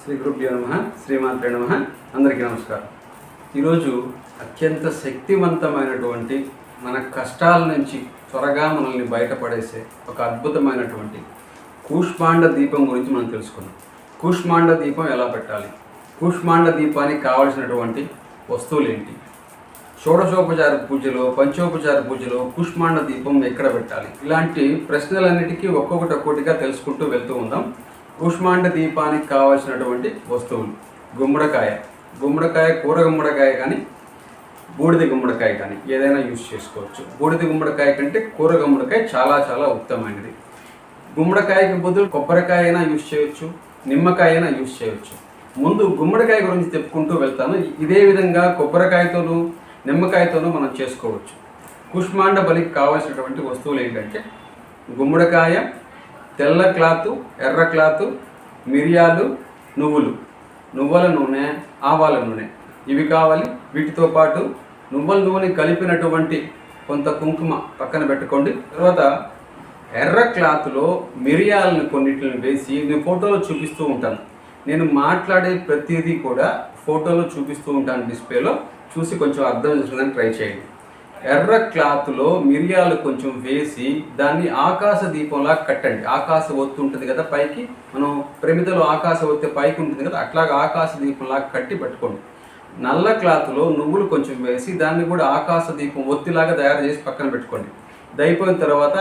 శ్రీ గురుభ్యో నమః శ్రీమాత్రే నమః అందరికీ నమస్కారం. ఈరోజు అత్యంత శక్తివంతమైనటువంటి మన కష్టాల నుంచి త్వరగా మనల్ని బయటపడేసే ఒక అద్భుతమైనటువంటి కూష్మాండ దీపం గురించి మనం తెలుసుకుందాం. కూష్మాండ దీపం ఎలా పెట్టాలి, కూష్మాండ దీపానికి కావలసినటువంటి వస్తువులు ఏంటి, షోడశోపచార పూజలో పంచోపచార పూజలో కూష్మాండ దీపం ఎక్కడ పెట్టాలి, ఇలాంటి ప్రశ్నలన్నిటికీ ఒక్కొక్కటిగా తెలుసుకుంటూ వెళ్తూ ఉందాం. కూష్మాండ దీపానికి కావాల్సినటువంటి వస్తువులు: గుమ్మడికాయ, కూర గుమ్మడికాయ కానీ బూడిద గుమ్మడికాయ కానీ ఏదైనా యూజ్ చేసుకోవచ్చు. బూడిద గుమ్మడికాయ కంటే కూర గుమ్మడికాయ చాలా చాలా ఉత్తమమైనది. గుమ్మడికాయకి బదులు కొబ్బరికాయ అయినా యూజ్ చేయొచ్చు, నిమ్మకాయ అయినా యూజ్ చేయొచ్చు. ముందు గుమ్మడికాయ గురించి చెప్పుకుంటూ వెళ్తాను. ఇదే విధంగా కొబ్బరికాయతోనూ నిమ్మకాయతోనూ మనం చేసుకోవచ్చు. కూష్మాండ బలికి కావాల్సినటువంటి వస్తువులు ఏంటంటే గుమ్మడికాయ, తెల్ల క్లాతు, ఎర్ర క్లాతు, మిరియాలు, నువ్వుల నూనె, ఆవాల నూనె ఇవి కావాలి. వీటితో పాటు నువ్వుల నూనె కలిపినటువంటి కొంత కుంకుమ పక్కన పెట్టుకోండి. తర్వాత ఎర్ర క్లాత్లో మిరియాలను కొన్నిటిని వేసి నేను ఫోటోలో చూపిస్తూ ఉంటాను. నేను మాట్లాడే ప్రతిదీ కూడా ఫోటోలో చూపిస్తూ ఉంటాను. డిస్ప్లేలో చూసి కొంచెం అర్థం చేసుకోవడానికి ట్రై చేయండి. ఎర్ర క్లాత్లో మిరియాలు కొంచెం వేసి దాన్ని ఆకాశ దీపంలా కట్టండి. ఆకాశ ఒత్తు ఉంటుంది కదా పైకి, మనం ప్రమిదలో ఆకాశ ఒత్తే పైకి ఉంటుంది కదా, అట్లాగా ఆకాశ దీపంలా కట్టి పెట్టుకోండి. నల్ల క్లాత్లో నువ్వులు కొంచెం వేసి దాన్ని కూడా ఆకాశ దీపం ఒత్తిలాగా తయారు చేసి పక్కన పెట్టుకోండి. దైపోయిన తర్వాత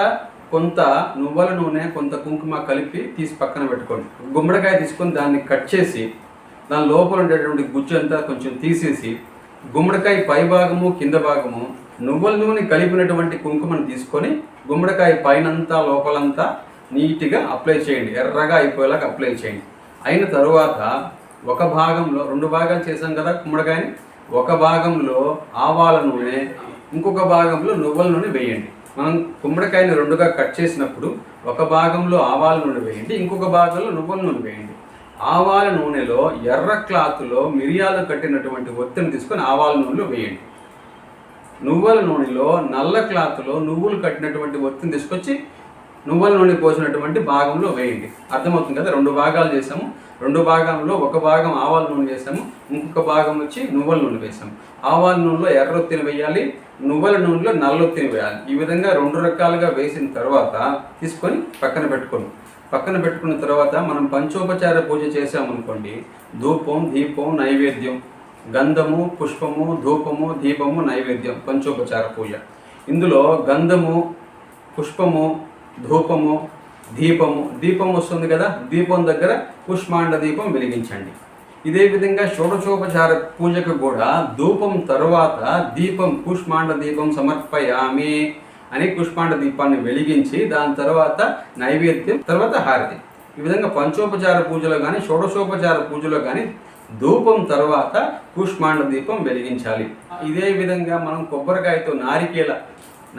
కొంత నువ్వుల నూనె, కొంత కుంకుమ కలిపి తీసి పక్కన పెట్టుకోండి. గుమ్మడికాయ తీసుకొని దాన్ని కట్ చేసి దాని లోపల ఉండేటువంటి గుజ్జు అంతా కొంచెం తీసేసి గుమ్మడికాయ పై భాగము కింద భాగము నువ్వుల నూనె కలిపినటువంటి కుంకుమను తీసుకొని గుమ్మడికాయ పైనంతా లోపలంతా నీట్గా అప్లై చేయండి. ఎర్రగా అయిపోయేలాగా అప్లై చేయండి. అయిన తరువాత ఒక భాగంలో, 2 భాగాలు చేసాం కదా గుమ్మడికాయని, ఒక భాగంలో ఆవాల నూనె, ఇంకొక భాగంలో నువ్వుల నూనె వేయండి. మనం గుమ్మడికాయని 2గా కట్ చేసినప్పుడు ఒక భాగంలో ఆవాల నూనె వేయండి, ఇంకొక భాగంలో నువ్వుల నూనె వేయండి. ఆవాల నూనెలో ఎర్ర క్లాత్లో మిరియాలు కట్టినటువంటి ఒత్తిని తీసుకొని ఆవాల నూనెలో వేయండి. నువ్వుల నూనెలో నల్ల క్లాత్లో నువ్వులు కట్టినటువంటి ఒత్తిని తీసుకొచ్చి నువ్వుల నూనె పోసినటువంటి భాగంలో వేయండి. అర్థమవుతుంది కదా? 2 భాగాలు చేసాము. 2 భాగంలో ఒక భాగం ఆవాల నూనె వేసాము, ఇంకొక భాగం వచ్చి నువ్వుల నూనె వేసాము. ఆవాల నూనెలో ఎర్రొత్తిని వేయాలి, నువ్వుల నూనెలో నల్లొత్తిని వేయాలి. ఈ విధంగా 2 రకాలుగా వేసిన తర్వాత తీసుకొని పక్కన పెట్టుకోండి. పక్కన పెట్టుకున్న తర్వాత మనం పంచోపచార పూజ చేసామనుకోండి, ధూపం, దీపం, నైవేద్యం, గంధము, పుష్పము, ధూపము, దీపము, నైవేద్యం, పంచోపచార పూజ. ఇందులో గంధము, పుష్పము, ధూపము, దీపం వస్తుంది కదా, దీపం దగ్గర కూష్మాండ దీపం వెలిగించండి. ఇదే విధంగా షోడశోపచార పూజకు కూడా ధూపం తర్వాత దీపం, కూష్మాండ దీపం సమర్పయామి అని కూష్మాండ దీపాన్ని వెలిగించి దాని తర్వాత నైవేద్యం, తర్వాత హారతి. ఈ విధంగా పంచోపచార పూజలో కానీ షోడశోపచార పూజలో కానీ ధూపం తర్వాత కూష్మాండ దీపం వెలిగించాలి. ఇదే విధంగా మనం కొబ్బరికాయతో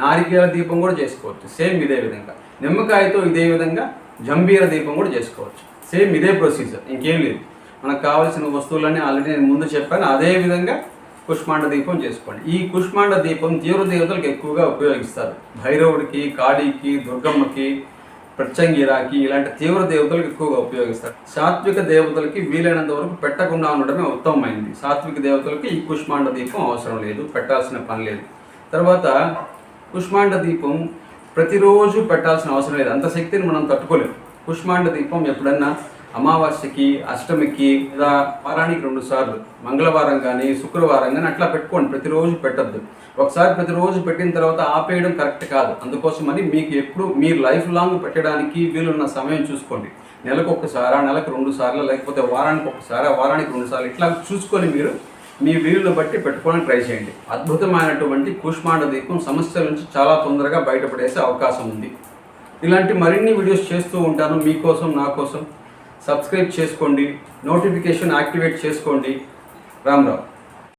నారికేల దీపం కూడా చేసుకోవచ్చు. సేమ్ ఇదే విధంగా నిమ్మకాయతో ఇదే విధంగా జంబీర దీపం కూడా చేసుకోవచ్చు. సేమ్ ఇదే ప్రొసీజర్, ఇంకేం లేదు. మనకు కావాల్సిన వస్తువులన్నీ ఆల్రెడీ నేను ముందు చెప్పాను. అదే విధంగా కూష్మాండ దీపం చేసుకోండి. ఈ కూష్మాండ దీపం తీవ్రదేవతలకు ఎక్కువగా ఉపయోగిస్తారు. భైరవుడికి, కాళీకి, దుర్గమ్మకి, ప్రత్యంగిరాకి ఇలాంటి తీవ్ర దేవతలకు ఎక్కువగా ఉపయోగిస్తారు. సాత్విక దేవతలకి వీలైనంత వరకు పెట్టకుండా ఉండడమే ఉత్తమమైంది. సాత్విక దేవతలకి ఈ కూష్మాండ దీపం అవసరం లేదు, పెట్టాల్సిన పని లేదు. తర్వాత కూష్మాండ దీపం ప్రతిరోజు పెట్టాల్సిన అవసరం లేదు, అంత శక్తిని మనం తట్టుకోలేము. కూష్మాండ దీపం ఎప్పుడన్నా అమావాస్యకి, అష్టమికి, లేదా వారానికి 2 సార్లు, మంగళవారం కానీ శుక్రవారం కానీ అట్లా పెట్టుకోండి. ప్రతిరోజు పెట్టద్దు. ఒకసారి ప్రతిరోజు పెట్టిన తర్వాత ఆపేయడం కరెక్ట్ కాదు. అందుకోసమని మీకు ఎప్పుడు మీరు లైఫ్ లాంగ్ పెట్టడానికి వీలున్న సమయం చూసుకోండి. నెలకు 1 సారా, నెలకు 2 సార్లు, లేకపోతే వారానికి 1 సారా, వారానికి 2 సార్లు ఇట్లా చూసుకొని మీరు మీ వీలును బట్టి పెట్టుకోవడానికి ట్రై చేయండి. అద్భుతమైనటువంటి కూష్మాండ దీపం సమస్యల నుంచి చాలా తొందరగా బయటపడేసే అవకాశం ఉంది. ఇలాంటి మరిన్ని వీడియోస్ చేస్తూ ఉంటాను మీకోసం, నా కోసం. సబ్స్క్రైబ్ చేసుకోండి, నోటిఫికేషన్ యాక్టివేట్ చేసుకోండి. రామ్ రామ్.